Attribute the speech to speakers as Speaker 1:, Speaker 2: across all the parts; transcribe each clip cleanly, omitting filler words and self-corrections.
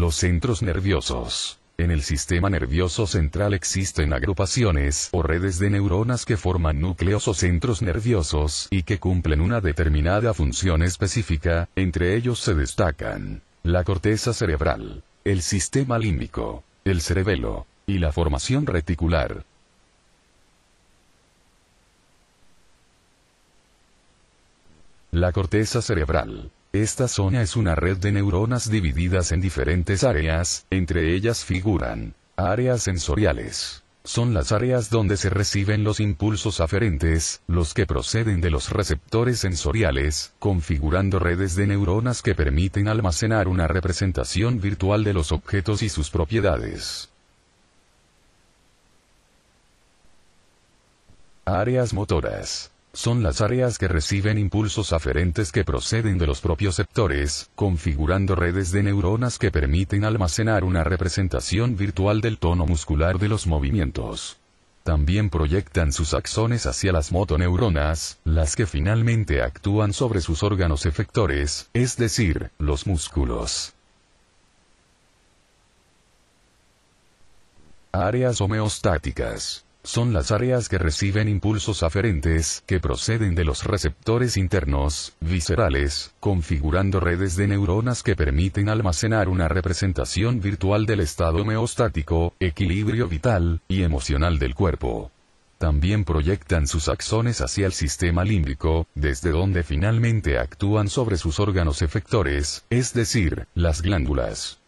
Speaker 1: Los centros nerviosos. En el sistema nervioso central existen agrupaciones o redes de neuronas que forman núcleos o centros nerviosos y que cumplen una determinada función específica. Entre ellos se destacan la corteza cerebral, el sistema límbico, el cerebelo y la formación reticular. La corteza cerebral. Esta zona es una red de neuronas divididas en diferentes áreas, entre ellas figuran áreas sensoriales. Son las áreas donde se reciben los impulsos aferentes, los que proceden de los receptores sensoriales, configurando redes de neuronas que permiten almacenar una representación virtual de los objetos y sus propiedades. Áreas motoras. Son las áreas que reciben impulsos aferentes que proceden de los propioceptores, configurando redes de neuronas que permiten almacenar una representación virtual del tono muscular de los movimientos. También proyectan sus axones hacia las motoneuronas, las que finalmente actúan sobre sus órganos efectores, es decir, los músculos. Áreas homeostáticas. Son las áreas que reciben impulsos aferentes, que proceden de los receptores internos, viscerales, configurando redes de neuronas que permiten almacenar una representación virtual del estado homeostático, equilibrio vital y emocional del cuerpo. También proyectan sus axones hacia el sistema límbico, desde donde finalmente actúan sobre sus órganos efectores, es decir, las glándulas.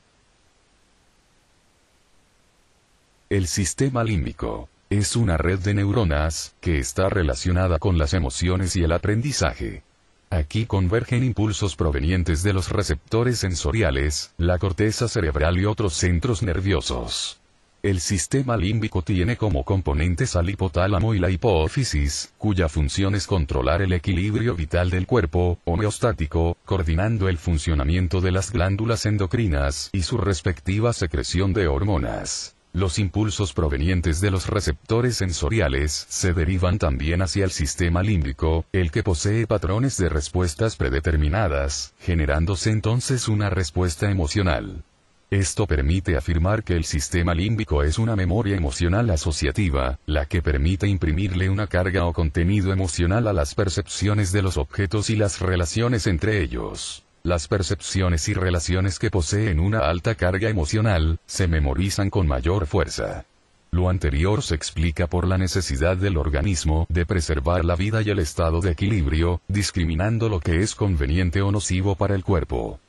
Speaker 1: El sistema límbico. Es una red de neuronas, que está relacionada con las emociones y el aprendizaje. Aquí convergen impulsos provenientes de los receptores sensoriales, la corteza cerebral y otros centros nerviosos. El sistema límbico tiene como componentes al hipotálamo y la hipófisis, cuya función es controlar el equilibrio vital del cuerpo, homeostático, coordinando el funcionamiento de las glándulas endocrinas y su respectiva secreción de hormonas. Los impulsos provenientes de los receptores sensoriales se derivan también hacia el sistema límbico, el que posee patrones de respuestas predeterminadas, generándose entonces una respuesta emocional. Esto permite afirmar que el sistema límbico es una memoria emocional asociativa, la que permite imprimirle una carga o contenido emocional a las percepciones de los objetos y las relaciones entre ellos. Las percepciones y relaciones que poseen una alta carga emocional, se memorizan con mayor fuerza. Lo anterior se explica por la necesidad del organismo de preservar la vida y el estado de equilibrio, discriminando lo que es conveniente o nocivo para el cuerpo.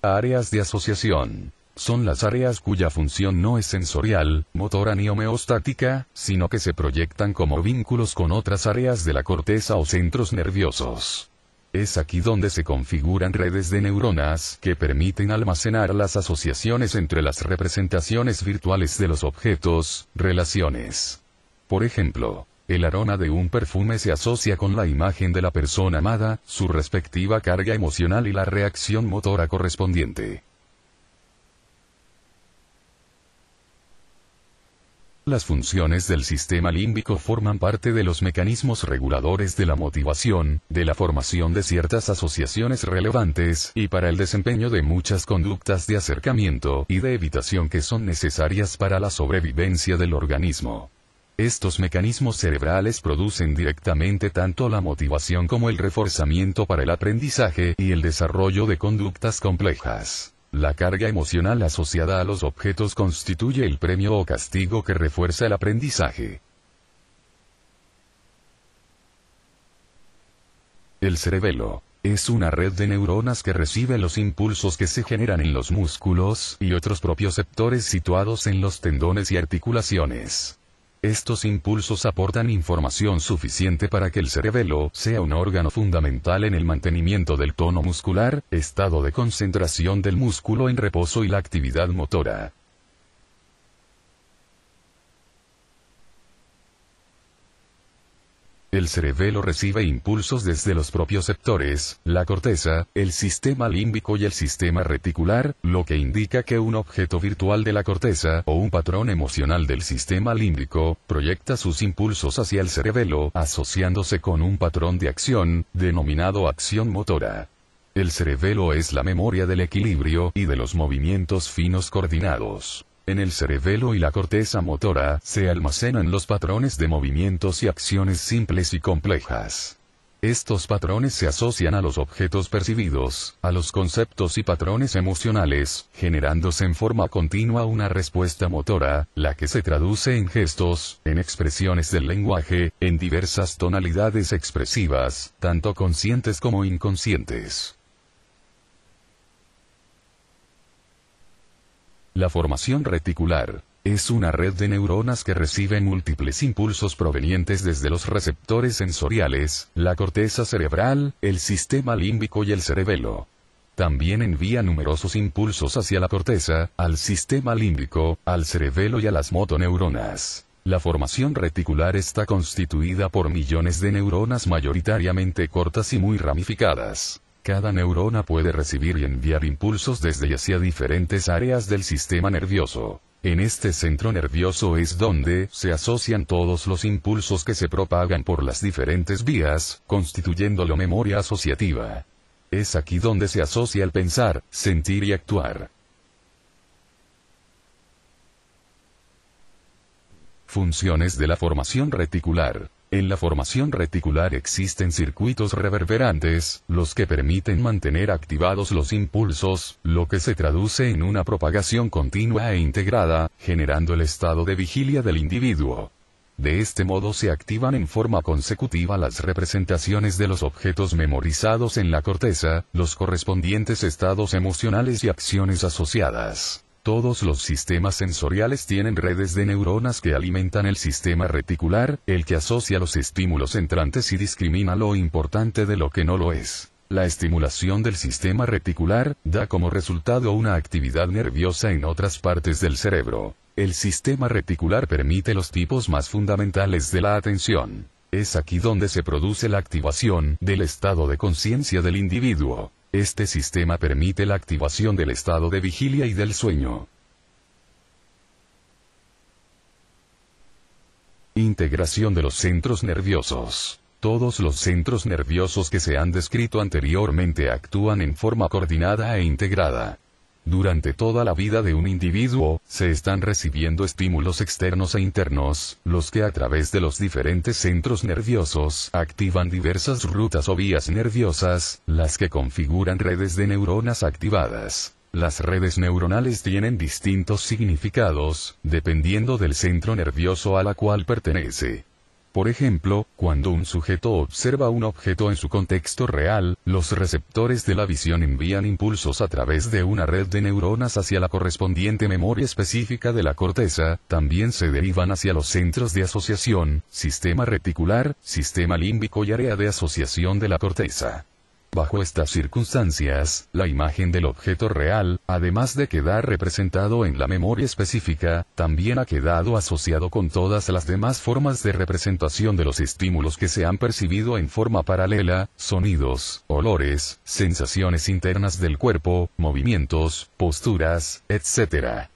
Speaker 1: Áreas de asociación. Son las áreas cuya función no es sensorial, motora ni homeostática, sino que se proyectan como vínculos con otras áreas de la corteza o centros nerviosos. Es aquí donde se configuran redes de neuronas que permiten almacenar las asociaciones entre las representaciones virtuales de los objetos, relaciones. Por ejemplo, el aroma de un perfume se asocia con la imagen de la persona amada, su respectiva carga emocional y la reacción motora correspondiente. Las funciones del sistema límbico forman parte de los mecanismos reguladores de la motivación, de la formación de ciertas asociaciones relevantes y para el desempeño de muchas conductas de acercamiento y de evitación que son necesarias para la sobrevivencia del organismo. Estos mecanismos cerebrales producen directamente tanto la motivación como el reforzamiento para el aprendizaje y el desarrollo de conductas complejas. La carga emocional asociada a los objetos constituye el premio o castigo que refuerza el aprendizaje. El cerebelo es una red de neuronas que recibe los impulsos que se generan en los músculos y otros propioceptores situados en los tendones y articulaciones. Estos impulsos aportan información suficiente para que el cerebelo sea un órgano fundamental en el mantenimiento del tono muscular, estado de concentración del músculo en reposo y la actividad motora. El cerebelo recibe impulsos desde los propioceptores, la corteza, el sistema límbico y el sistema reticular, lo que indica que un objeto virtual de la corteza o un patrón emocional del sistema límbico proyecta sus impulsos hacia el cerebelo, asociándose con un patrón de acción, denominado acción motora. El cerebelo es la memoria del equilibrio y de los movimientos finos coordinados. En el cerebelo y la corteza motora se almacenan los patrones de movimientos y acciones simples y complejas. Estos patrones se asocian a los objetos percibidos, a los conceptos y patrones emocionales, generándose en forma continua una respuesta motora, la que se traduce en gestos, en expresiones del lenguaje, en diversas tonalidades expresivas, tanto conscientes como inconscientes. La formación reticular es una red de neuronas que reciben múltiples impulsos provenientes desde los receptores sensoriales, la corteza cerebral, el sistema límbico y el cerebelo. También envía numerosos impulsos hacia la corteza, al sistema límbico, al cerebelo y a las motoneuronas. La formación reticular está constituida por millones de neuronas mayoritariamente cortas y muy ramificadas. Cada neurona puede recibir y enviar impulsos desde y hacia diferentes áreas del sistema nervioso. En este centro nervioso es donde se asocian todos los impulsos que se propagan por las diferentes vías, constituyendo la memoria asociativa. Es aquí donde se asocia el pensar, sentir y actuar. Funciones de la formación reticular. En la formación reticular existen circuitos reverberantes, los que permiten mantener activados los impulsos, lo que se traduce en una propagación continua e integrada, generando el estado de vigilia del individuo. De este modo se activan en forma consecutiva las representaciones de los objetos memorizados en la corteza, los correspondientes estados emocionales y acciones asociadas. Todos los sistemas sensoriales tienen redes de neuronas que alimentan el sistema reticular, el que asocia los estímulos entrantes y discrimina lo importante de lo que no lo es. La estimulación del sistema reticular da como resultado una actividad nerviosa en otras partes del cerebro. El sistema reticular permite los tipos más fundamentales de la atención. Es aquí donde se produce la activación del estado de conciencia del individuo. Este sistema permite la activación del estado de vigilia y del sueño. Integración de los centros nerviosos. Todos los centros nerviosos que se han descrito anteriormente actúan en forma coordinada e integrada. Durante toda la vida de un individuo, se están recibiendo estímulos externos e internos, los que a través de los diferentes centros nerviosos activan diversas rutas o vías nerviosas, las que configuran redes de neuronas activadas. Las redes neuronales tienen distintos significados, dependiendo del centro nervioso a la cual pertenece. Por ejemplo, cuando un sujeto observa un objeto en su contexto real, los receptores de la visión envían impulsos a través de una red de neuronas hacia la correspondiente memoria específica de la corteza, también se derivan hacia los centros de asociación, sistema reticular, sistema límbico y área de asociación de la corteza. Bajo estas circunstancias, la imagen del objeto real, además de quedar representado en la memoria específica, también ha quedado asociado con todas las demás formas de representación de los estímulos que se han percibido en forma paralela, sonidos, olores, sensaciones internas del cuerpo, movimientos, posturas, etc.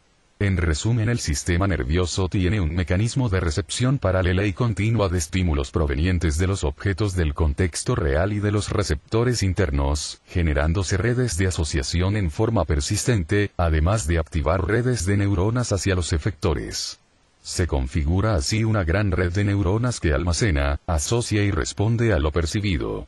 Speaker 1: En resumen, el sistema nervioso tiene un mecanismo de recepción paralela y continua de estímulos provenientes de los objetos del contexto real y de los receptores internos, generándose redes de asociación en forma persistente, además de activar redes de neuronas hacia los efectores. Se configura así una gran red de neuronas que almacena, asocia y responde a lo percibido.